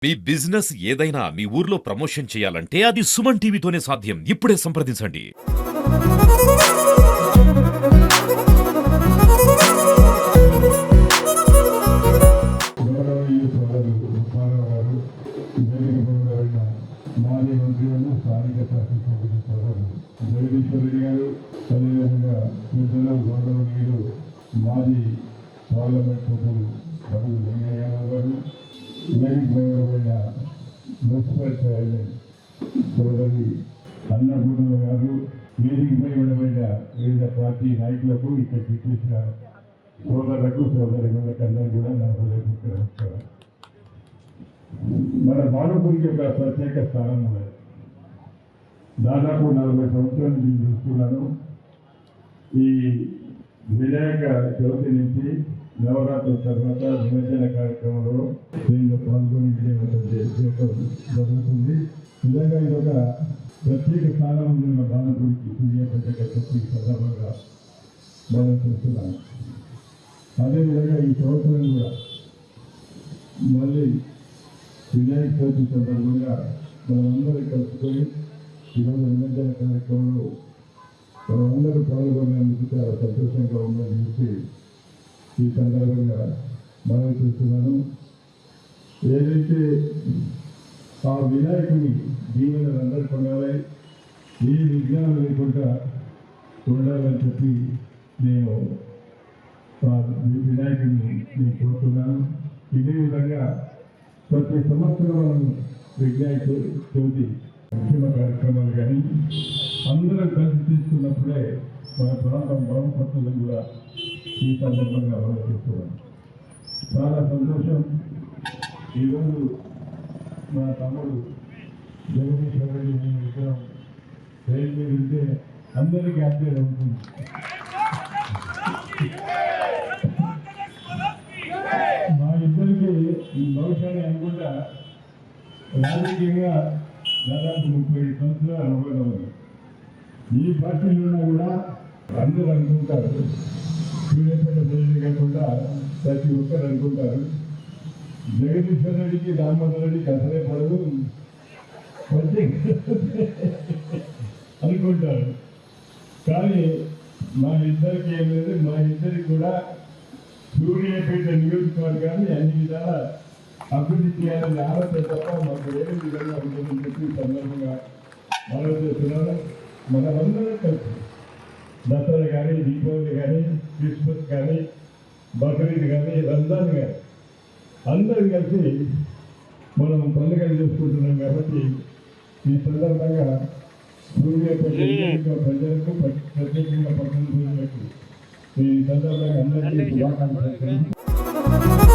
మీ business ఏదైనా మీ ఊర్లో promotion చేయాలంటే అది సుమన్ టీవీతోనే సాధ్యం. ఇప్పుడే సంప్రదించండి. మాజీ పార్లమెంట్ సభ్యులు రఘు వెంకయ్య గారు, వేదికమైన మున్సిపల్ చైర్మన్ సోదరి అన్నపూర్ణ గారు, వేదికపై ఉండబడిన వివిధ పార్టీ నాయకులకు, ఇక్కడ చేసిన సోదరులకు సోదరులకు అందరూ కూడా నా హృదయపూర్వక నమస్కారం. మన బాలపూర్కి ఒక ప్రత్యేక స్థానం ఉన్నది. దాదాపు 40 సంవత్సరాల నుంచి చూస్తున్నాను. ఈ వినాయక చవితి నుంచి నవరాత్రుల తర్వాత నిమజ్జన కార్యక్రమంలో దీనిలో పాల్గొని జరుగుతుంది. నిజంగా ఇది ఒక ప్రత్యేక స్థానం ఉంది మన బాలపూర్కి. సూర్యాపేట చెప్పి సందర్భంగా మనం చూస్తున్నాం. అదేవిధంగా ఈ సంవత్సరం కూడా మళ్ళీ వినాయక చవితి సందర్భంగా మనందరూ కలుసుకొని ఈరోజు నిమజ్జన కార్యక్రమంలో మనందరూ పాల్గొనేందుకు చాలా సంతోషంగా ఉందని చెప్పి ఈ సందర్భంగా మనం చూస్తున్నాను. ఏదైతే ఆ వినాయకుని దీవెనలు అందరూ పొందాలి, ఏ విజ్ఞానం లేకుండా ఉండాలని చెప్పి నేను వినాయకుడిని నేను కోరుతున్నాను. ఇదే విధంగా ప్రతి సంవత్సరం మనం వినాయక చవితి ముఖ్యమ కార్యక్రమాలు కానీ అందరం కలిసి తీసుకున్నప్పుడే మన ప్రాంతం బాగుపడుతుందని కూడా ఈ సందర్భంగా ఆలోచిస్తున్నాం. చాలా సంతోషం. ఈరోజు మా తమ్ముడు జగదీశ్వర రెడ్డి నేను ఇద్దరం ట్రైన్ మీద ఉంటే అందరికీ హ్యాపీగా ఉంటుంది. మా ఇద్దరికి ఈ భవిష్యాన్ని అనుకుంటా రాజకీయంగా దాదాపు 30 సంవత్సరాలు అనుభవం. ఈ పార్టీలు ఉన్నా కూడా అందరూ అనుకుంటారు, సూర్యాపేట ప్రజలు కాకుండా ప్రతి ఒక్కరు అనుకుంటారు జగదీశ్వర రెడ్డికి రామ్మోహన్ రెడ్డికి అసలే పడదు అనుకుంటారు. కానీ మా ఇద్దరికి ఏం లేదు, మా ఇద్దరికి కూడా సూర్యాపేట నియోజకవర్గాన్ని అన్ని విధాలా అభివృద్ధి చేయాలని ఆలోచన తప్ప మాకు ఏ విధంగా ఉంటుందని చెప్పి సందర్భంగా ఆలోచిస్తున్నాను. మనమందరం కలిసి దసరా కానీ, దీపావళి కానీ, క్రిస్మస్ కానీ, బక్రీద్ కానీ, రంజాన్ కానీ అందరూ కలిసి మనం పండుగలు చేసుకుంటున్నాం. కాబట్టి ఈ సందర్భంగా సూర్యాపేట ప్రజలకు, ప్రత్యేకంగా పట్టణ ప్రజలకు ఈ సందర్భంగా అందరికీ శుభాకాంక్షలు.